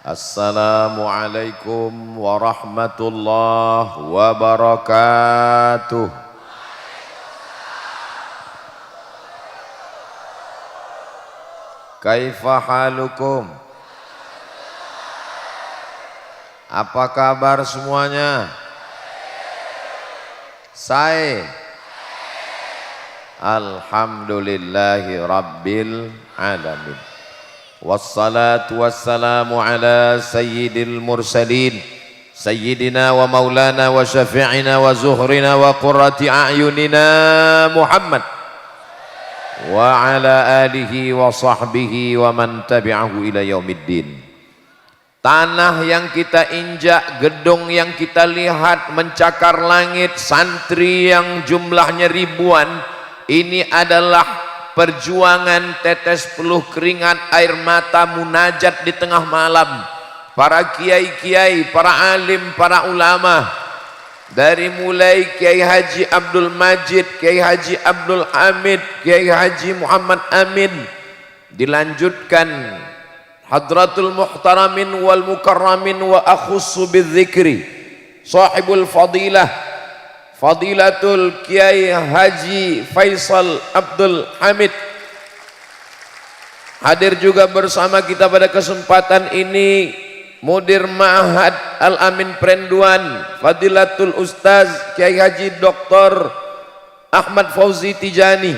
Assalamualaikum warahmatullahi wabarakatuh. Kaifa halukum? Apa kabar semuanya? Saya alhamdulillahi rabbil alamin. Wassalatu wassalamu ala sayyidil mursalin sayyidina wa maulana wa syafi'ina wa zuhrina wa qurrati a'yunina Muhammad wa ala alihi wa sahbihi wa man tabi'ahu ila yaumiddin. Tanah yang kita injak, gedung yang kita lihat mencakar langit, santri yang jumlahnya ribuan, ini adalah perjuangan tetes peluh keringat air mata munajat di tengah malam para kiai-kiai, para alim, para ulama, dari mulai Kiai Haji Abdul Majid, Kiai Haji Abdul Hamid, Kiai Haji Muhammad Amin, dilanjutkan Hadratul Muhtaramin wal Mukarramin wa akhussu bidzikri sahibul fadilah Fadilatul Kiai Haji Faisal Abdul Hamid, hadir juga bersama kita pada kesempatan ini Mudir Ma'had Al-Amin Prenduan Fadilatul Ustaz Kiai Haji Dr. Ahmad Fauzi Tijani,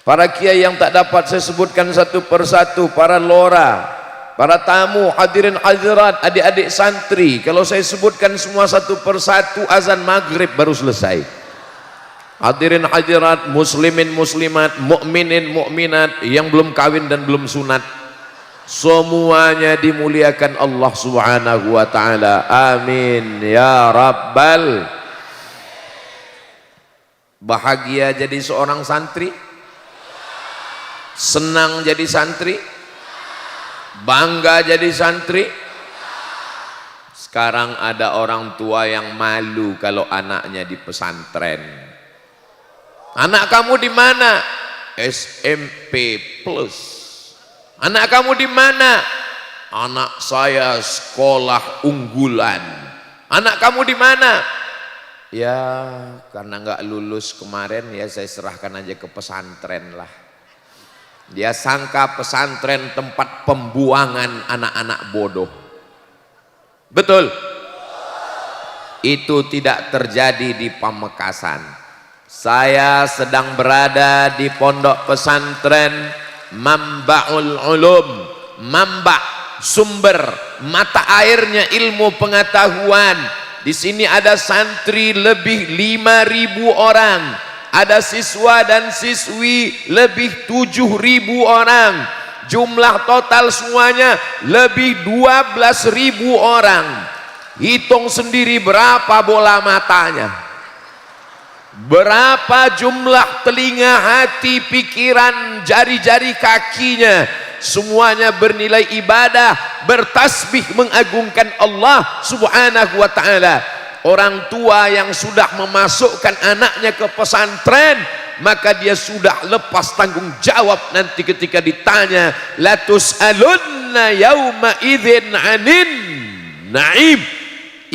para kiai yang tak dapat saya sebutkan satu persatu, para lora, para tamu, hadirin hadirat, adik-adik santri. Kalau saya sebutkan semua satu persatu, azan maghrib baru selesai. Hadirin hadirat, muslimin muslimat, mukminin mukminat yang belum kawin dan belum sunat, semuanya dimuliakan Allah Subhanahu wa taala. Amin ya rabbal. Bahagia jadi seorang santri, senang jadi santri, bangga jadi santri. Sekarang ada orang tua yang malu kalau anaknya di pesantren. Anak kamu di mana? SMP plus. Anak kamu di mana? Anak saya sekolah unggulan. Anak kamu di mana? Ya karena nggak lulus kemarin ya saya serahkan aja ke pesantren lah. Dia sangka pesantren tempat pembuangan anak-anak bodoh. Betul? Itu tidak terjadi di Pamekasan. Saya sedang berada di pondok pesantren Mambaul Ulum. Mamba, sumber, mata airnya ilmu pengetahuan. Di sini ada santri lebih 5.000 orang. Ada siswa dan siswi lebih 7.000 orang. Jumlah total semuanya lebih 12.000 orang. Hitung sendiri berapa bola matanya, berapa jumlah telinga, hati, pikiran, jari-jari kakinya. Semuanya bernilai ibadah, bertasbih mengagungkan Allah Subhanahu wa ta'ala. Orang tua yang sudah memasukkan anaknya ke pesantren, maka dia sudah lepas tanggung jawab nanti ketika ditanya, la tus'alunna yauma idzin 'anin na'im.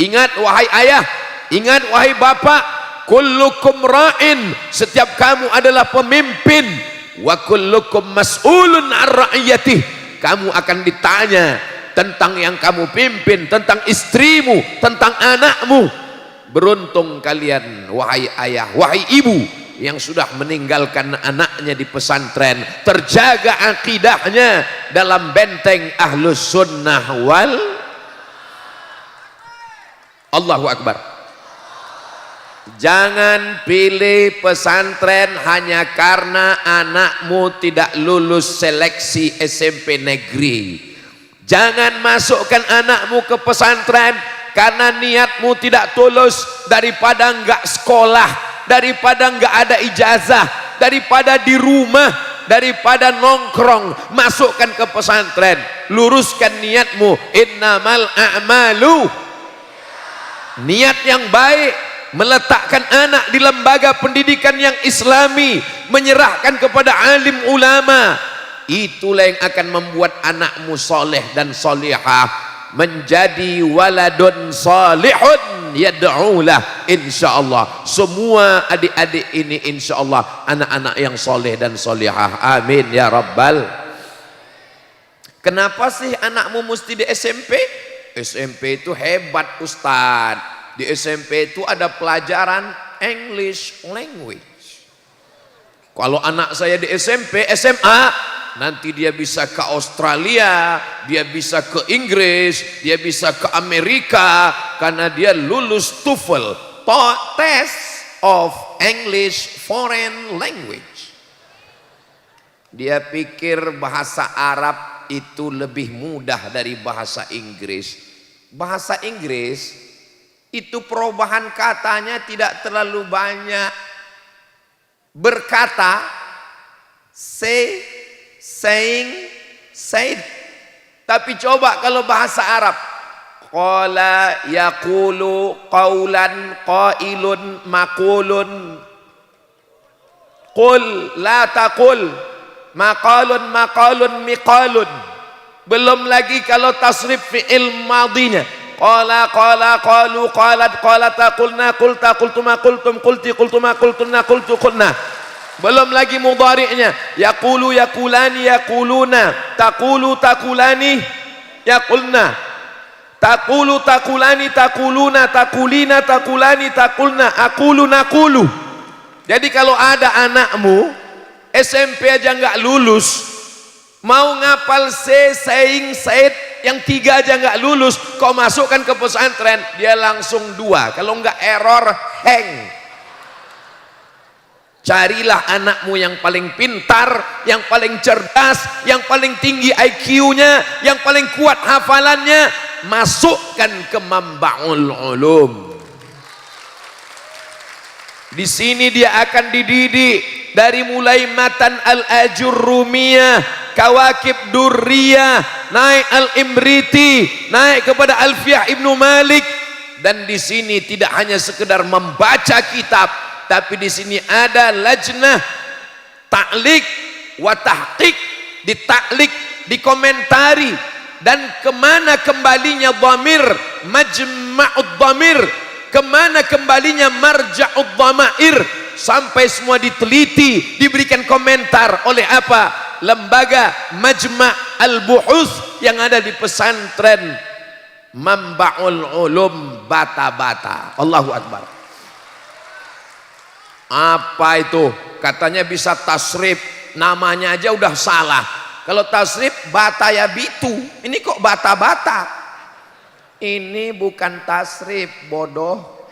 Ingat wahai ayah, ingat wahai bapak, kullukum ra'in, setiap kamu adalah pemimpin, wa kullukum mas'ulun 'an ra'iyatih, kamu akan ditanya tentang yang kamu pimpin, tentang istrimu, tentang anakmu. Beruntung kalian wahai ayah, wahai ibu yang sudah meninggalkan anaknya di pesantren, terjaga akidahnya dalam benteng ahlus sunnah wal. Allahu Akbar. Jangan pilih pesantren hanya karena anakmu tidak lulus seleksi SMP negeri. Jangan masukkan anakmu ke pesantren karena niatmu tidak tulus, daripada enggak sekolah, daripada enggak ada ijazah, daripada di rumah, daripada nongkrong, masukkan ke pesantren. Luruskan niatmu. Innamal a'malu, niat yang baik, meletakkan anak di lembaga pendidikan yang islami, menyerahkan kepada alim ulama, itulah yang akan membuat anakmu soleh dan solehah. menjadi waladun salihun yad'ulah, insyaallah semua adik-adik ini insyaallah anak-anak yang soleh dan solihah, amin ya rabbal. Kenapa sih anakmu mesti di SMP? SMP itu hebat Ustadz, di SMP itu ada pelajaran English language. Kalau anak saya di SMP, SMA nanti dia bisa ke Australia, dia bisa ke Inggris, dia bisa ke Amerika karena dia lulus TOEFL, Test of English Foreign Language. Dia pikir bahasa Arab itu lebih mudah dari bahasa Inggris. Bahasa Inggris itu perubahan katanya tidak terlalu banyak. Berkata, say, saying, said. Tapi coba kalau bahasa Arab, qala yaqulu qaulan qailun maqulun, qul la taqul maqalun maqalun miqalun. Belum lagi kalau tasrif fi'il madinya, qala qala qalu qalat qalata qulna qulta qultuma qultum qulti qultuma qultunna qultu qulna. Belum lagi mudhari'nya, yaqulu yaqulani yaquluna, taqulu taqulani yaqulna, taqulu taqulani taquluna, taqulina taqulani taqulna, aqulu naqulu. Jadi kalau ada anakmu SMP aja nggak lulus, mau ngapal say, saying, said yang 3 aja nggak lulus, kau masukkan ke pesantren dia langsung 2, kalau nggak error hang. Carilah anakmu yang paling pintar, yang paling cerdas, yang paling tinggi IQ-nya, yang paling kuat hafalannya, masukkan ke Mambaul Ulum. Di sini dia akan dididik dari mulai matan al-Ajurrumiyah, Kawakib Durriyah, naik al-Imriti, naik kepada Alfiyah Ibnu Malik. Dan di sini tidak hanya sekedar membaca kitab, tapi di sini ada lajnah ta'liq wa tahqiq, ditaklik, dikomentari, dan kemana kembalinya dhamir, majma'ud dhamir, kemana kembalinya marja'ud dhamair, sampai semua diteliti, diberikan komentar oleh apa? Lembaga Majma' al-Buhus yang ada di pesantren Mambaul Ulum Bata-Bata. Allahu Akbar. Apa itu? Katanya bisa tasrif, namanya aja udah salah. Kalau tasrif bata ya bitu, ini kok bata-bata. Ini bukan tasrif, bodoh.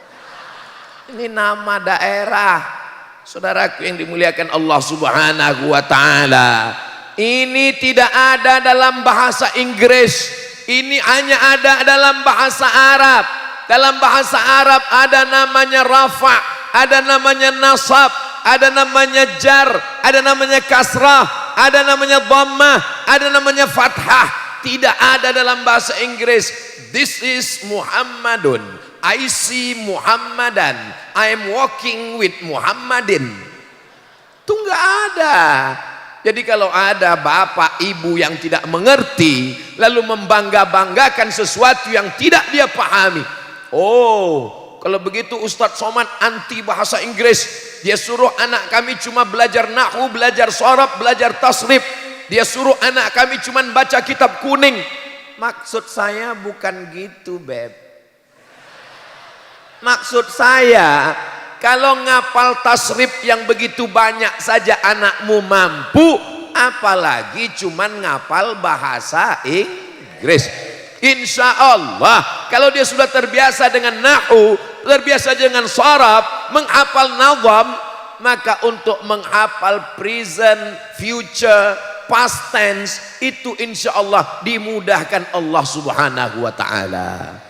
Ini nama daerah. Saudaraku yang dimuliakan Allah Subhanahu wa taala, ini tidak ada dalam bahasa Inggris, ini hanya ada dalam bahasa Arab. Dalam bahasa Arab ada namanya rafa', ada namanya nasab, ada namanya jar, ada namanya kasrah, ada namanya dhammah, ada namanya fathah. Tidak ada dalam bahasa Inggris. This is Muhammadun, I see Muhammadan, I am walking with Muhammadin. Itu enggak ada. Jadi kalau ada bapak ibu yang tidak mengerti lalu membangga-banggakan sesuatu yang tidak dia pahami, oh, kalau begitu Ustadz Somad anti bahasa Inggris. Dia suruh anak kami cuma belajar nahwu, belajar sharaf, belajar tasrif. Dia suruh anak kami cuma baca kitab kuning. Maksud saya bukan gitu, Beb. Maksud saya, kalau ngapal tasrif yang begitu banyak saja anakmu mampu, apalagi cuman ngapal bahasa Inggris. Insya Allah kalau dia sudah terbiasa dengan nahwu, terbiasa dengan sharaf, menghafal nazam, maka untuk menghafal present, future, past tense itu insya Allah dimudahkan Allah Subhanahu wa ta'ala.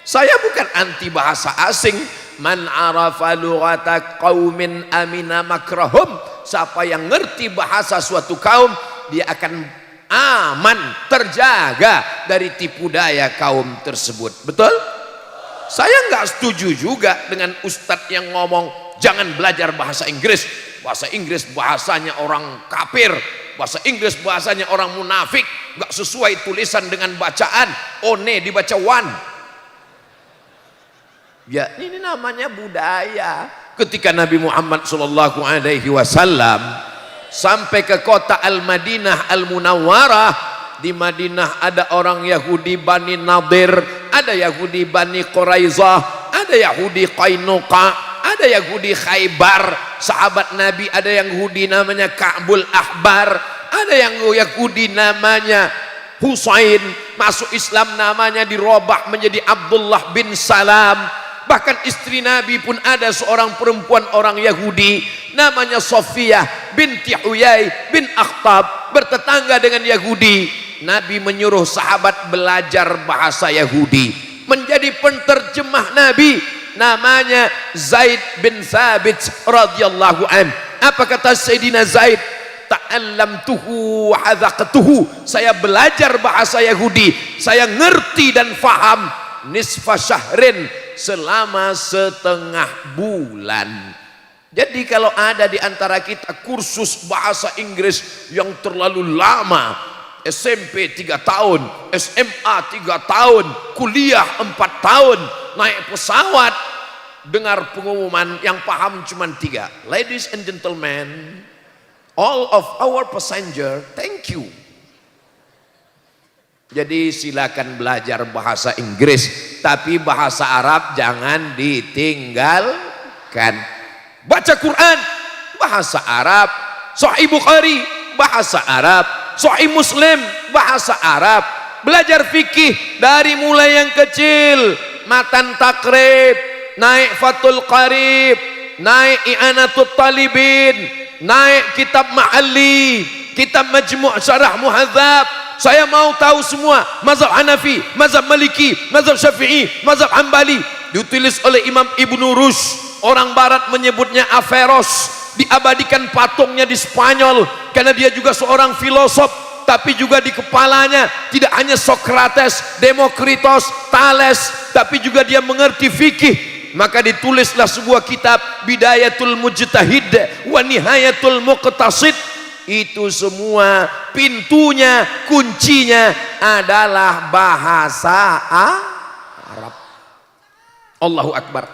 Saya bukan anti bahasa asing. Man arafa lughata qaumin amina makrahum. Siapa yang ngerti bahasa suatu kaum, dia akan aman, terjaga dari tipu daya kaum tersebut. Betul? Saya nggak setuju juga dengan ustadz yang ngomong jangan belajar bahasa Inggris. Bahasa Inggris bahasanya orang kafir. bahasa Inggris bahasanya orang munafik, nggak sesuai tulisan dengan bacaan, one dibaca one. Ya ini namanya budaya. Ketika Nabi Muhammad sallallahu alaihi wasallam sampai ke kota Al-Madinah Al-Munawwarah, di Madinah ada orang Yahudi Bani Nadir, ada Yahudi Bani Quraizah, ada Yahudi Qainuqa, ada Yahudi Khaybar. Sahabat Nabi ada yang Yahudi namanya Ka'bul Ahbar, ada yang Yahudi namanya Husain, masuk Islam namanya dirubah menjadi Abdullah bin Salam. Bahkan istri Nabi pun ada seorang perempuan orang Yahudi namanya Sofiyah binti Huyai bin Akhtab, bertetangga dengan Yahudi. Nabi menyuruh sahabat belajar bahasa Yahudi, menjadi penterjemah Nabi namanya Zaid bin Thabit radhiyallahu an. Apa kata Sayyidina Zaid? Ta'allamtuhu wa hadzaqtuhu, saya belajar bahasa Yahudi, saya ngerti dan faham nisfa syahrin, selama setengah bulan. Jadi kalau ada di antara kita kursus bahasa Inggris yang terlalu lama, SMP 3 tahun, SMA 3 tahun, kuliah 4 tahun, naik pesawat, dengar pengumuman yang paham cuma 3. Ladies and gentlemen, all of our passenger, thank you. Jadi silakan belajar bahasa Inggris, tapi bahasa Arab jangan ditinggalkan. Baca Quran bahasa Arab, Sahih Bukhari bahasa Arab, Sahih Muslim bahasa Arab. Belajar fikih dari mulai yang kecil, matan takrib, naik Fathul Qarib, naik I'anatul Talibin, naik kitab Ma'ali, kitab Majmu' Syarah Muhadzab. Saya mau tahu semua mazhab Hanafi, mazhab Maliki, mazhab Syafi'i, mazhab Hambali. Ditulis oleh Imam Ibnu Rushd, orang barat menyebutnya Averroes. Diabadikan patungnya di Spanyol karena dia juga seorang filosof, tapi juga di kepalanya tidak hanya Socrates, Demokritos, Thales, tapi juga dia mengerti fikih. Maka ditulislah sebuah kitab Bidayatul Mujtahid wa Nihayatul Muqtasid. Itu semua pintunya, kuncinya adalah bahasa Arab. Allahu Akbar.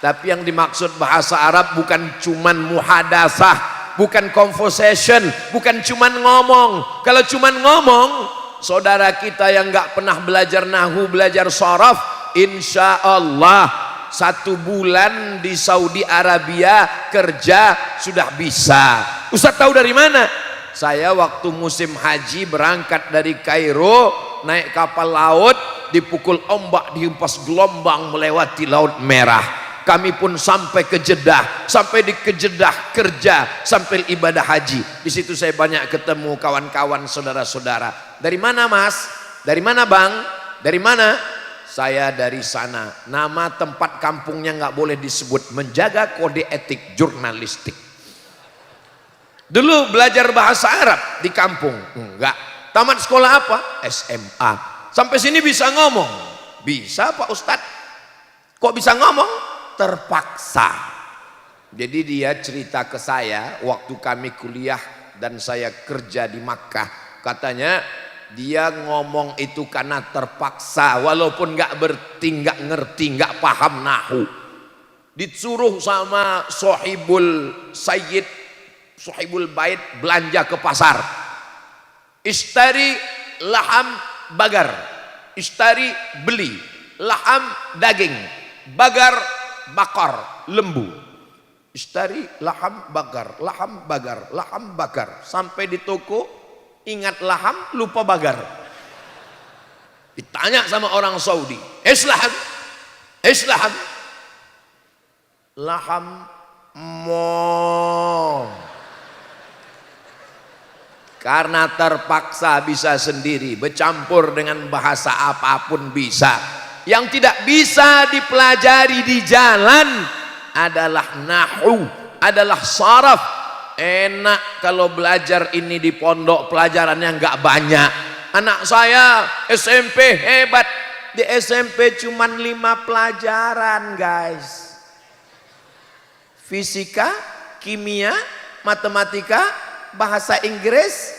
Tapi yang dimaksud bahasa Arab bukan cuman muhadasah, bukan conversation, bukan cuman ngomong. Kalau cuman ngomong, saudara kita yang nggak pernah belajar nahu, belajar sharaf, insya Allah 1 bulan di Saudi Arabia kerja sudah bisa. Ustaz tahu dari mana? Saya waktu musim haji berangkat dari Kairo, naik kapal laut, dipukul ombak, dihempas gelombang melewati Laut Merah. Kami pun sampai ke Jeddah, sampai di Jeddah kerja sampai ibadah haji. Di situ saya banyak ketemu kawan-kawan, saudara-saudara. Dari mana Mas? Dari mana Bang? Dari mana? Saya dari sana. Nama tempat kampungnya nggak boleh disebut, menjaga kode etik jurnalistik. Dulu belajar bahasa Arab di kampung? Enggak. Tamat sekolah apa? SMA. Sampai sini bisa ngomong? Bisa Pak Ustadz. Kok bisa ngomong? Terpaksa. Jadi dia cerita ke saya waktu kami kuliah dan saya kerja di Makkah. Katanya dia ngomong itu karena terpaksa, walaupun nggak ngerti, nggak paham nahu. Disuruh sama Sohibul Sayyid, Sohibul Bait belanja ke pasar. Istari laham bagar, istari beli laham daging, bagar bakar lembu. Istari laham bagar, laham bagar, laham bagar. Sampai di toko ingat laham, lupa bagar. Ditanya sama orang Saudi, Islam, Islam, laham mo. Karena terpaksa bisa sendiri, bercampur dengan bahasa apapun bisa. Yang tidak bisa dipelajari di jalan adalah nahu, adalah saraf. Enak kalau belajar ini di pondok, pelajarannya nggak banyak. Anak saya SMP hebat, di SMP cuman 5 pelajaran guys. Fisika, kimia, matematika, bahasa Inggris,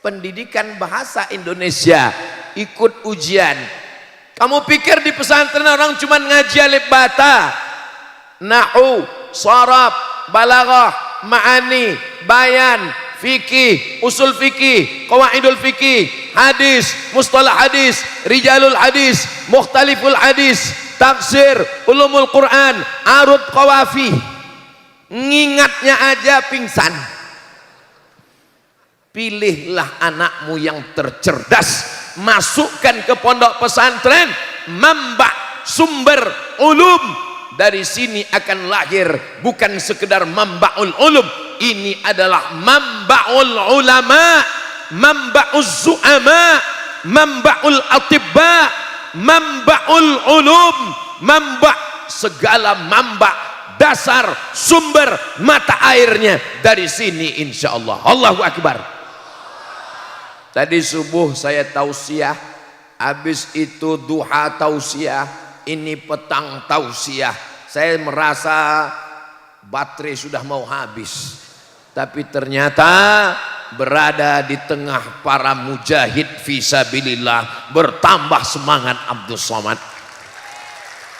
pendidikan bahasa Indonesia, ikut ujian. Kamu pikir di pesantren orang cuma ngaji alif bata, nahwu, sharaf, balaghah, ma'ani, bayan, fikih, usul fikih, qawaidul fikih, hadis, mustalah hadis, rijalul hadis, mukhtaliful hadis, tafsir, ulumul Quran, arud qawafi. Ngingatnya aja pingsan. Pilihlah anakmu yang tercerdas, masukkan ke pondok pesantren, mamba sumber ulum. Dari sini akan lahir bukan sekedar mambaul ulum, ini adalah mambaul ulama, mambaul zu'ama, mambaul atibba, mambaul ulum, mamba segala mamba, dasar sumber mata airnya dari sini insyaallah. Allahu akbar. Tadi subuh saya tausiah, habis itu duha tausiah, ini petang tausiah. Saya merasa baterai sudah mau habis, tapi ternyata berada di tengah para mujahid fisabilillah, bertambah semangat Abdul Somad.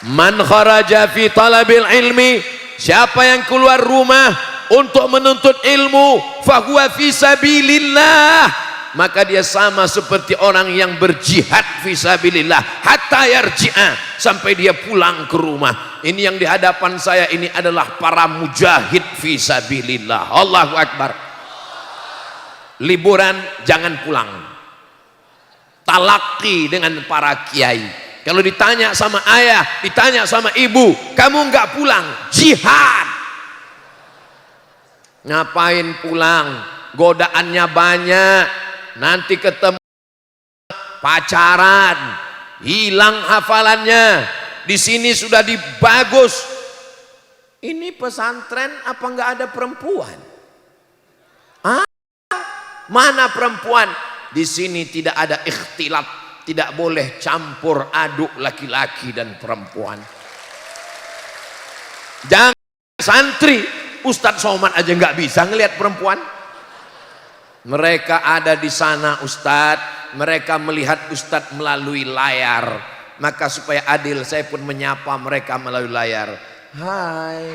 Man kharaja fi talabil ilmi, siapa yang keluar rumah untuk menuntut ilmu, fahuwa fisabilillah, maka dia sama seperti orang yang berjihad fisabilillah hatta yarji'a, sampai dia pulang ke rumah. Ini yang di hadapan saya ini adalah para mujahid fisabilillah. Allahu akbar. Liburan jangan pulang, talaki dengan para kiai. Kalau ditanya sama ayah, ditanya sama ibu, kamu nggak pulang, jihad. Ngapain pulang? Godaannya banyak, nanti ketemu pacaran, hilang hafalannya. Di sini sudah dibagus. Ini pesantren apa nggak ada perempuan? Mana perempuan? Di sini tidak ada ikhtilat, tidak boleh campur aduk laki-laki dan perempuan. Jangan santri, Ustadz Somad aja nggak bisa ngelihat perempuan. Mereka ada di sana Ustadz, mereka melihat Ustadz melalui layar. Maka supaya adil, saya pun menyapa mereka melalui layar. Hai.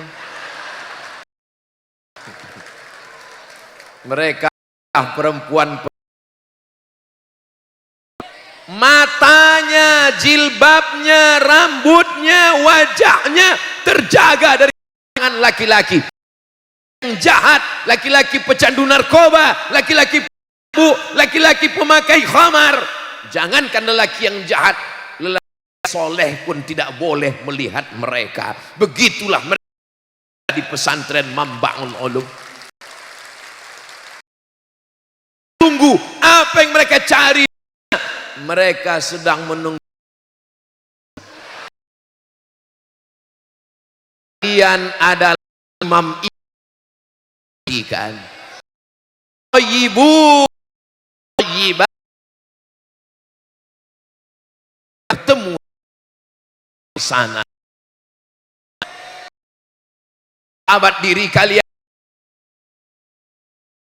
Mereka perempuan, matanya, jilbabnya, rambutnya, wajahnya terjaga dari pandangan laki-laki yang jahat, laki-laki pecandu narkoba, laki-laki laki-laki pemakai khamar. Jangankan lelaki yang jahat, lelaki soleh pun tidak boleh melihat mereka. Begitulah mereka di pesantren Mambaul Ulum. Tunggu apa yang mereka cari. Mereka sedang menunggu kalian adalah imam kan. Ibu iba bertemu di sana. Abad diri kalian